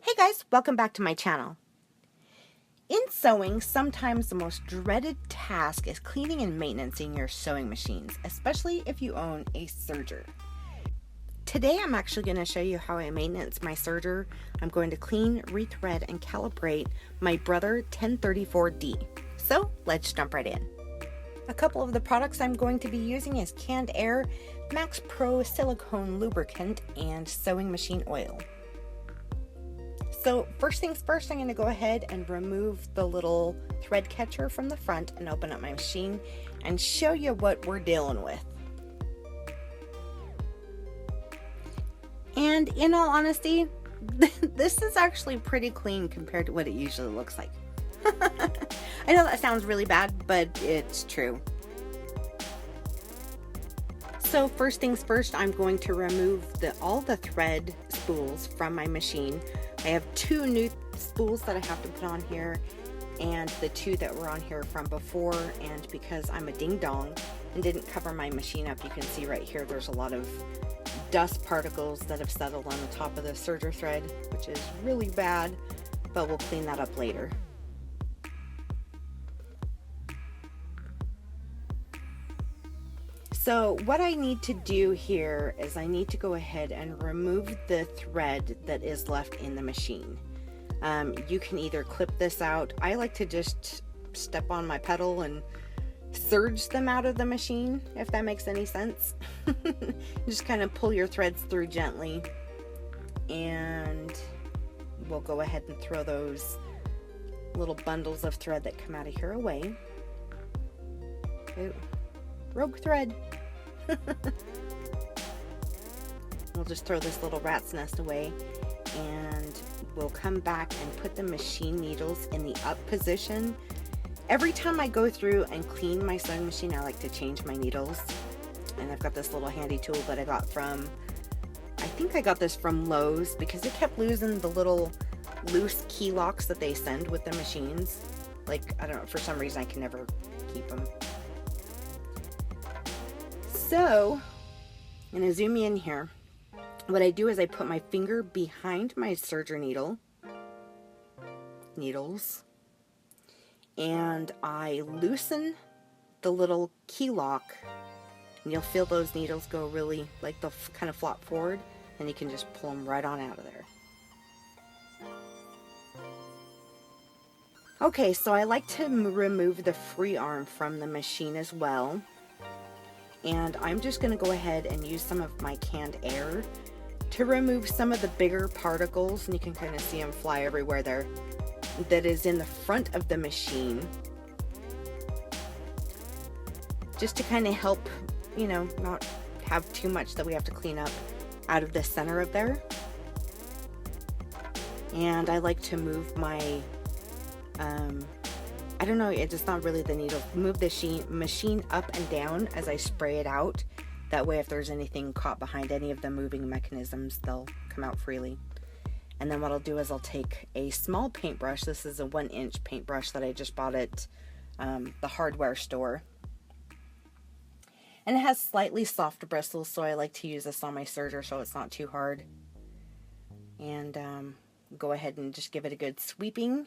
Hey guys, welcome back to my channel. In sewing, sometimes the most dreaded task is cleaning and maintaining your sewing machines, especially if you own a serger. Today I'm actually going to show you how I maintenance my serger. I'm going to clean, re-thread, and calibrate my Brother 1034D. So let's jump right in. A couple of the products I'm going to be using is canned air, Max Pro silicone lubricant, and sewing machine oil. So first things first, I'm going to go ahead and remove the little thread catcher from the front and open up my machine and show you what we're dealing with. And in all honesty, this is actually pretty clean compared to what it usually looks like. I know that sounds really bad, but it's true. So first things first, I'm going to remove all the thread spools from my machine. I have two new spools that I have to put on here and the two that were on here from before, and because I'm a ding-dong and didn't cover my machine up, you can see right here there's a lot of dust particles that have settled on the top of the serger thread, which is really bad, but we'll clean that up later. So what I need to do here is I need to go ahead and remove the thread that is left in the machine. You can either clip this out. I like to just step on my pedal and surge them out of the machine, if that makes any sense. Just kind of pull your threads through gently, and we'll go ahead and throw those little bundles of thread that come out of here away. Ooh, rogue thread. We'll just throw this little rat's nest away, and we'll come back and put the machine needles in the up position. Every time I go through and clean my sewing machine, I like to change my needles, and I've got this little handy tool that I got from, I think I got this from Lowe's, because it kept losing the little loose key locks that they send with the machines. Like, I don't know, for some reason I can never keep them. So, I'm going to zoom in here. What I do is I put my finger behind my serger needles, and I loosen the little key lock, and you'll feel those needles go really, like they'll kind of flop forward, and you can just pull them right on out of there. Okay, so I like to remove the free arm from the machine as well. And I'm just going to go ahead and use some of my canned air to remove some of the bigger particles, and you can kind of see them fly everywhere there, that is in the front of the machine, just to kind of help, you know, not have too much that we have to clean up out of the center of there. And I like to move my I don't know, it's not really the needle. Move the machine up and down as I spray it out. That way if there's anything caught behind any of the moving mechanisms, they'll come out freely. And then what I'll do is I'll take a small paintbrush. This is a 1-inch paintbrush that I just bought at the hardware store. And it has slightly soft bristles, so I like to use this on my serger so it's not too hard. And go ahead and just give it a good sweeping.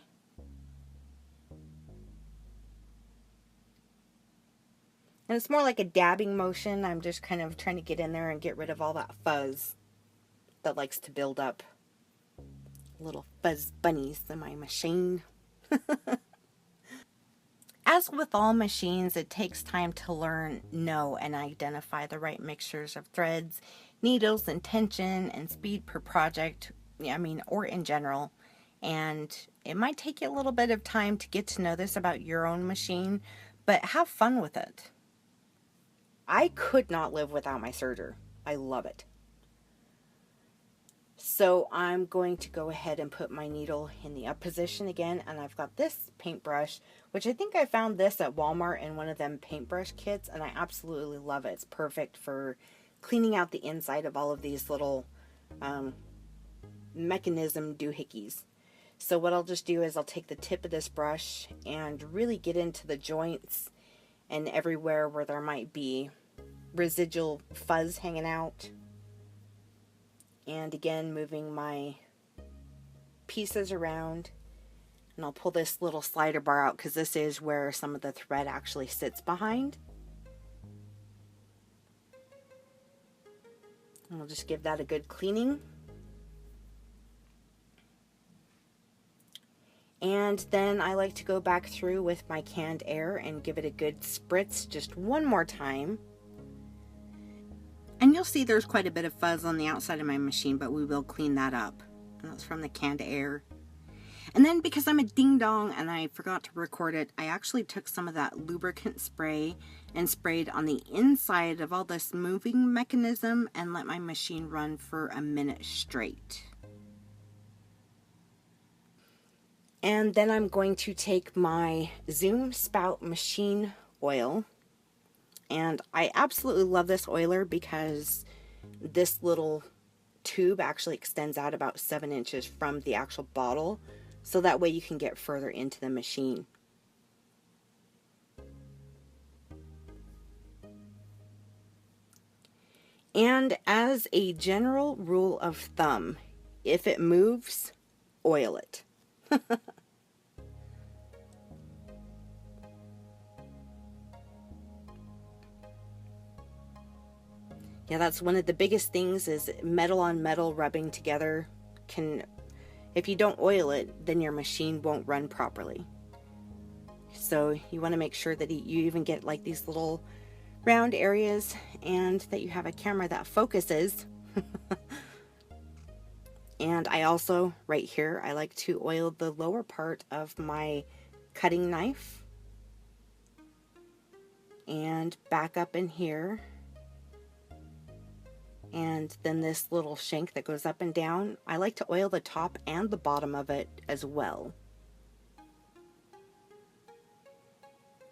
And it's more like a dabbing motion. I'm just kind of trying to get in there and get rid of all that fuzz that likes to build up. Little fuzz bunnies in my machine. As with all machines, it takes time to learn, know, and identify the right mixtures of threads, needles, and tension, and speed per project, or in general. And it might take you a little bit of time to get to know this about your own machine, but have fun with it. I could not live without my serger. I love it. So I'm going to go ahead and put my needle in the up position again, and I've got this paintbrush, which I think I found this at Walmart in one of them paintbrush kits, and I absolutely love it. It's perfect for cleaning out the inside of all of these little mechanism doohickeys. So what I'll just do is I'll take the tip of this brush and really get into the joints and everywhere where there might be residual fuzz hanging out. And again, moving my pieces around, and I'll pull this little slider bar out because this is where some of the thread actually sits behind. And we'll just give that a good cleaning. And then I like to go back through with my canned air and give it a good spritz just one more time. And you'll see there's quite a bit of fuzz on the outside of my machine, but we will clean that up. And that's from the canned air. And then because I'm a ding dong and I forgot to record it, I actually took some of that lubricant spray and sprayed on the inside of all this moving mechanism and let my machine run for a minute straight. And then I'm going to take my Zoom Spout machine oil, and I absolutely love this oiler because this little tube actually extends out about 7 inches from the actual bottle, so that way you can get further into the machine. And as a general rule of thumb, if it moves, oil it. Yeah, that's one of the biggest things, is metal on metal rubbing together can, if you don't oil it, then your machine won't run properly. So you want to make sure that you even get like these little round areas and that you have a camera that focuses. And I also, right here, I like to oil the lower part of my cutting knife. And back up in here. And then this little shank that goes up and down, I like to oil the top and the bottom of it as well.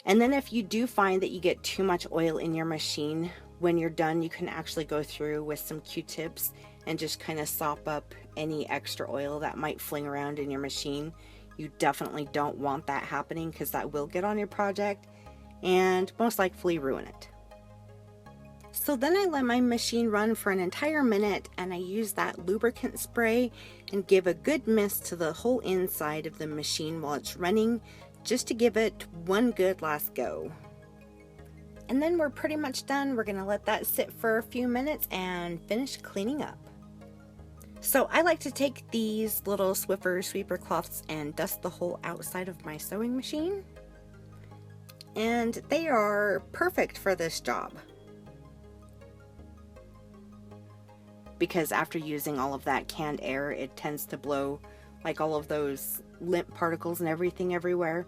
And then if you do find that you get too much oil in your machine, when you're done, you can actually go through with some Q-tips and just kind of sop up any extra oil that might fling around in your machine. You definitely don't want that happening because that will get on your project and most likely ruin it. So then I let my machine run for an entire minute, and I use that lubricant spray and give a good mist to the whole inside of the machine while it's running, just to give it one good last go. And then we're pretty much done. We're gonna let that sit for a few minutes and finish cleaning up. So I like to take these little Swiffer sweeper cloths and dust the whole outside of my sewing machine. And they are perfect for this job, because after using all of that canned air, it tends to blow like all of those lint particles and everything everywhere.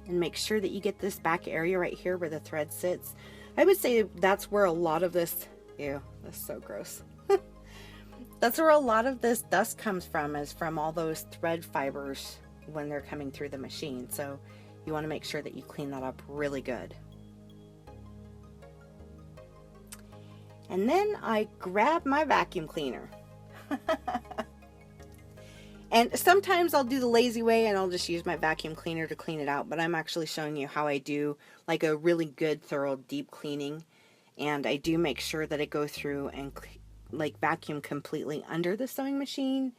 And make sure that you get this back area right here where the thread sits. I would say that's where a lot of this, ew, that's so gross. That's where a lot of this dust comes from, is from all those thread fibers when they're coming through the machine. So you want to make sure that you clean that up really good. And then I grab my vacuum cleaner. And sometimes I'll do the lazy way and I'll just use my vacuum cleaner to clean it out, but I'm actually showing you how I do like a really good thorough deep cleaning. And I do make sure that I go through and like vacuum completely under the sewing machine,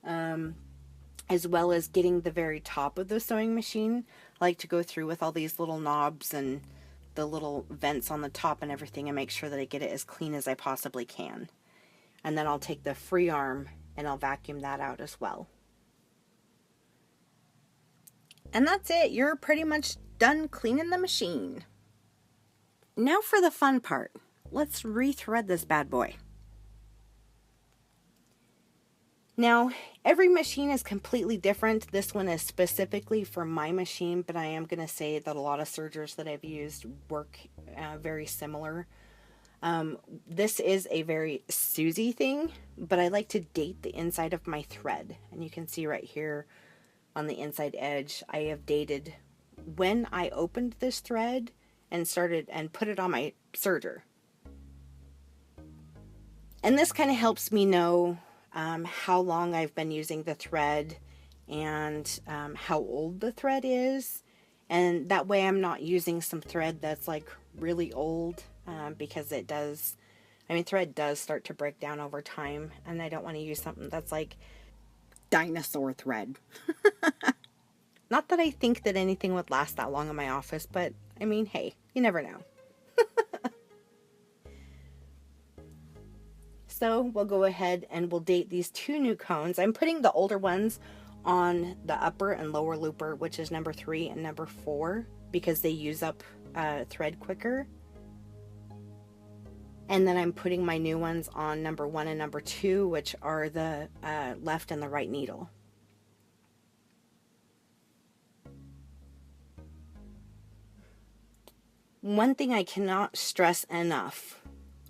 as well as getting the very top of the sewing machine. I like to go through with all these little knobs and the little vents on the top and everything and make sure that I get it as clean as I possibly can. And then I'll take the free arm and I'll vacuum that out as well. And that's it. You're pretty much done cleaning the machine. Now for the fun part. Let's re-thread this bad boy. Now, every machine is completely different. This one is specifically for my machine, but I am going to say that a lot of sergers that I've used work very similar. This is a very Susie thing, but I like to date the inside of my thread. And you can see right here on the inside edge, I have dated when I opened this thread and started and put it on my serger. And this kind of helps me know how long I've been using the thread and how old the thread is. And that way I'm not using some thread that's like really old, because it does, I mean, thread does start to break down over time, and I don't want to use something that's like dinosaur thread. Not that I think that anything would last that long in my office, but I mean, hey, you never know. So we'll go ahead and we'll date these 2 new cones. I'm putting the older ones on the upper and lower looper, which is number 3 and number 4, because they use up thread quicker. And then I'm putting my new ones on number 1 and number 2, which are the left and the right needle. One thing I cannot stress enough,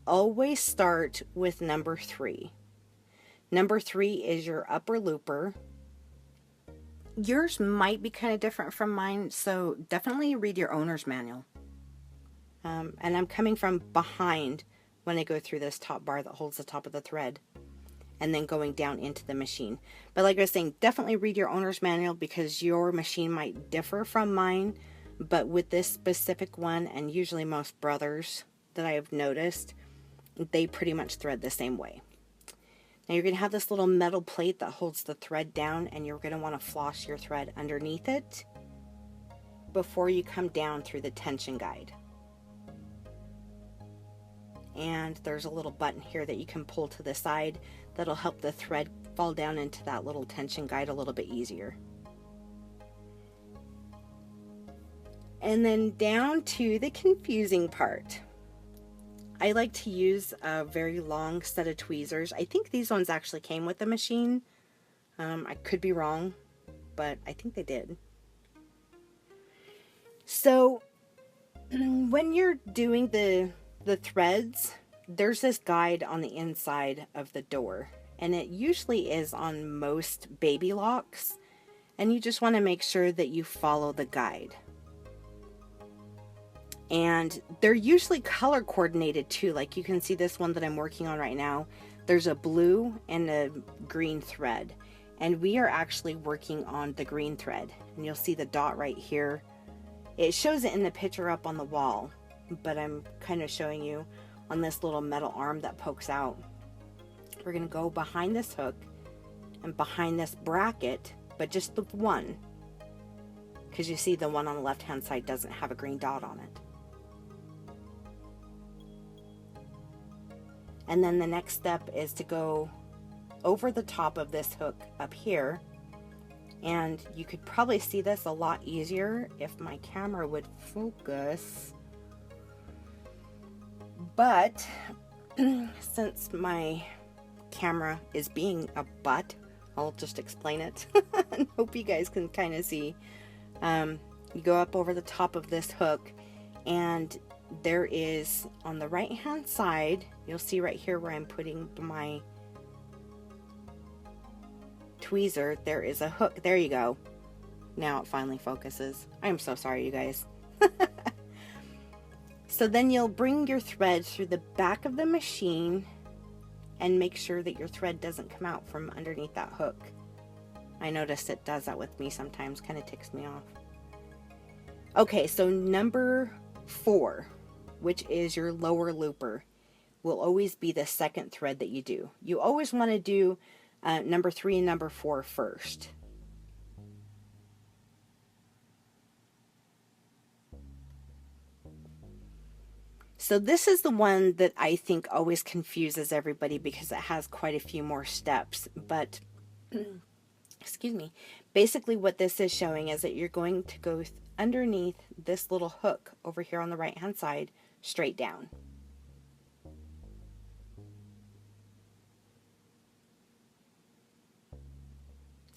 always start with number 3. Number 3 is your upper looper. Yours might be kind of different from mine, so definitely read your owner's manual. And I'm coming from behind when I go through this top bar that holds the top of the thread, and then going down into the machine. But like I was saying, definitely read your owner's manual, because your machine might differ from mine. But with this specific one, and usually most brothers that I have noticed, they pretty much thread the same way. Now you're going to have this little metal plate that holds the thread down, and you're going to want to floss your thread underneath it before you come down through the tension guide. And there's a little button here that you can pull to the side that'll help the thread fall down into that little tension guide a little bit easier. And then down to the confusing part. I like to use a very long set of tweezers. I think these ones actually came with the machine. I could be wrong, but I think they did. So when you're doing the threads, there's this guide on the inside of the door, and it usually is on most baby locks, and you just want to make sure that you follow the guide. And they're usually color coordinated too. Like you can see this one that I'm working on right now, there's a blue and a green thread, and we are actually working on the green thread, and you'll see the dot right here. It shows it in the picture up on the wall, but I'm kind of showing you on this little metal arm that pokes out. We're going to go behind this hook and behind this bracket, but just the one, because you see the one on the left hand side doesn't have a green dot on it. And then the next step is to go over the top of this hook up here, and you could probably see this a lot easier if my camera would focus, but since my camera is being a butt, I'll just explain it and hope you guys can kind of see. You go up over the top of this hook, and there is on the right hand side, you'll see right here where I'm putting my tweezer, there is a hook. There you go. Now it finally focuses. I'm so sorry, you guys. So then you'll bring your thread through the back of the machine and make sure that your thread doesn't come out from underneath that hook. I notice it does that with me sometimes, kind of ticks me off. Okay, so number 4, which is your lower looper, will always be the second thread that you do. You always want to do number 3 and number 4 first. So this is the one that I think always confuses everybody because it has quite a few more steps, but excuse me, basically what this is showing is that you're going to go underneath this little hook over here on the right hand side, straight down.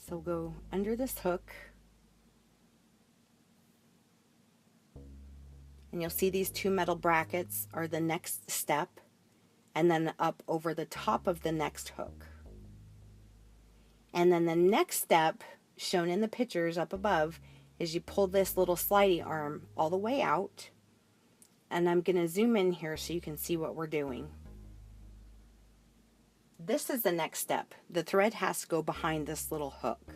So go under this hook, and you'll see these 2 metal brackets are the next step, and then up over the top of the next hook. And then the next step shown in the pictures up above is you pull this little slidey arm all the way out, and I'm going to zoom in here so you can see what we're doing. This is the next step. The thread has to go behind this little hook.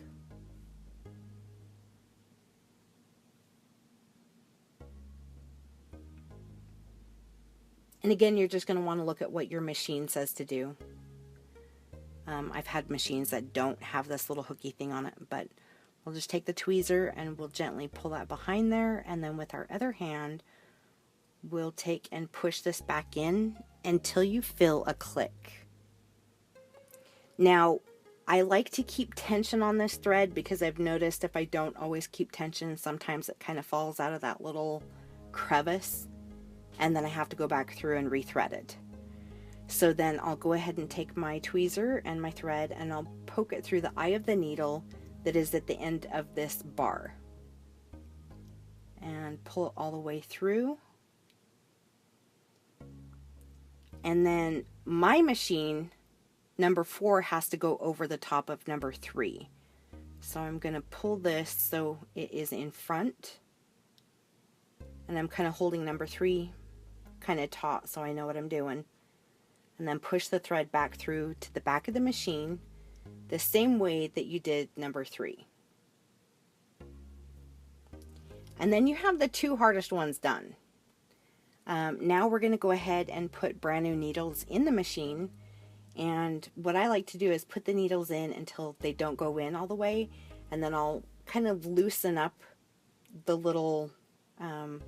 And again, you're just going to want to look at what your machine says to do. I've had machines that don't have this little hooky thing on it, but we'll just take the tweezer and we'll gently pull that behind there, and then with our other hand, we'll take and push this back in until you feel a click. Now, I like to keep tension on this thread because I've noticed if I don't always keep tension, sometimes it kind of falls out of that little crevice, and then I have to go back through and re-thread it. So then I'll go ahead and take my tweezer and my thread and I'll poke it through the eye of the needle that is at the end of this bar. And pull it all the way through. And then my machine, number 4, has to go over the top of number 3. So I'm going to pull this so it is in front. And I'm kind of holding number 3 kind of taut so I know what I'm doing. And then push the thread back through to the back of the machine the same way that you did number 3. And then you have the 2 hardest ones done. Now we're going to go ahead and put brand new needles in the machine, and what I like to do is put the needles in until they don't go in all the way, and then I'll kind of loosen up the little, I don't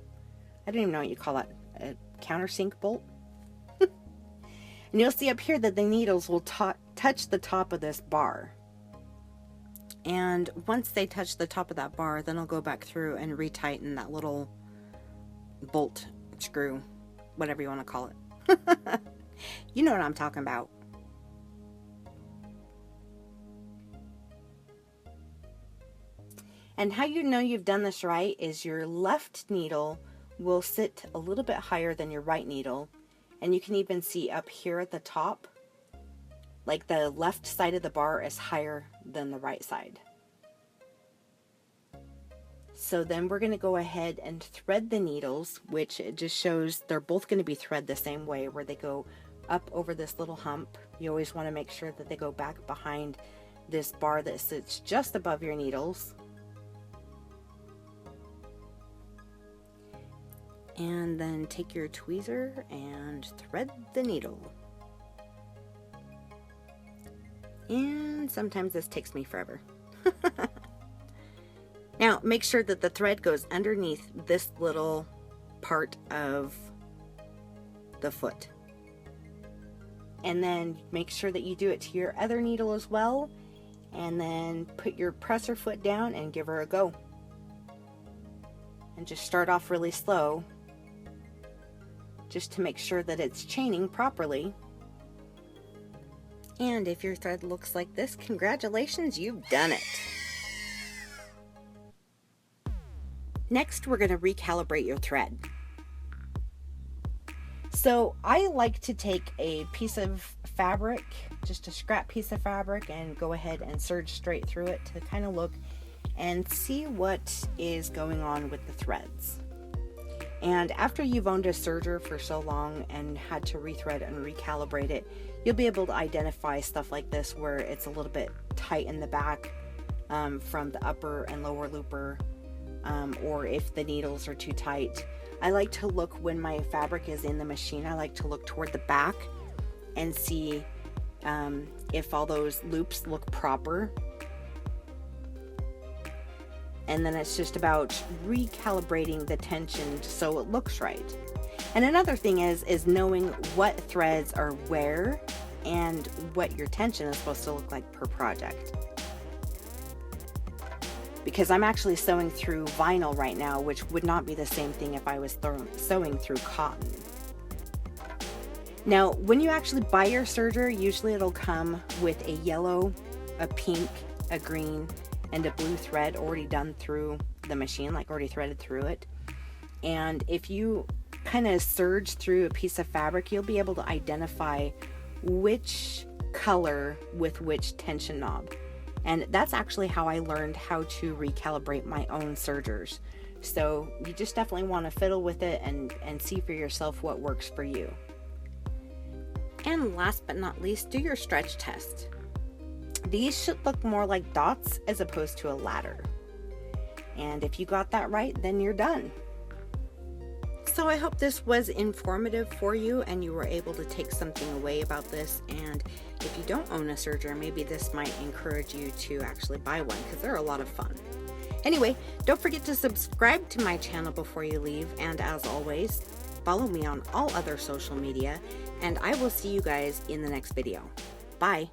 even know what you call that, a countersink bolt. And you'll see up here that the needles will touch the top of this bar. And once they touch the top of that bar, then I'll go back through and retighten that little bolt, screw, whatever you want to call it. You know what I'm talking about. And how you know you've done this right is your left needle will sit a little bit higher than your right needle. And you can even see up here at the top, like the left side of the bar is higher than the right side. So then we're going to go ahead and thread the needles, which it just shows they're both going to be thread the same way, where they go up over this little hump. You always want to make sure that they go back behind this bar that sits just above your needles. And then take your tweezer and thread the needle. And sometimes this takes me forever. Now make sure that the thread goes underneath this little part of the foot. And then make sure that you do it to your other needle as well. And then put your presser foot down and give her a go. And just start off really slow, just to make sure that it's chaining properly. And if your thread looks like this, congratulations, you've done it. Next, we're going to recalibrate your thread. So I like to take a piece of fabric, just a scrap piece of fabric, and go ahead and serge straight through it to kind of look and see what is going on with the threads. And after you've owned a serger for so long and had to rethread and recalibrate it, you'll be able to identify stuff like this where it's a little bit tight in the back from the upper and lower looper, or if the needles are too tight. I like to look when my fabric is in the machine, I like to look toward the back and see if all those loops look proper. And then it's just about recalibrating the tension so it looks right. And another thing is knowing what threads are where and what your tension is supposed to look like per project. Because I'm actually sewing through vinyl right now, which would not be the same thing if I was sewing through cotton. Now, when you actually buy your serger, usually it'll come with a yellow, a pink, a green, and a blue thread already done through the machine, like already threaded through it. And if you kind of serge through a piece of fabric, you'll be able to identify which color with which tension knob. And that's actually how I learned how to recalibrate my own sergers. So you just definitely want to fiddle with it and see for yourself what works for you. And last but not least, do your stretch test. These should look more like dots as opposed to a ladder. And if you got that right, then you're done. so I hope this was informative for you and you were able to take something away about this. And if you don't own a Serger, maybe this might encourage you to actually buy one, because they're a lot of fun. Anyway, don't forget to subscribe to my channel before you leave, and as always, follow me on all other social media, and I will see you guys in the next video. Bye!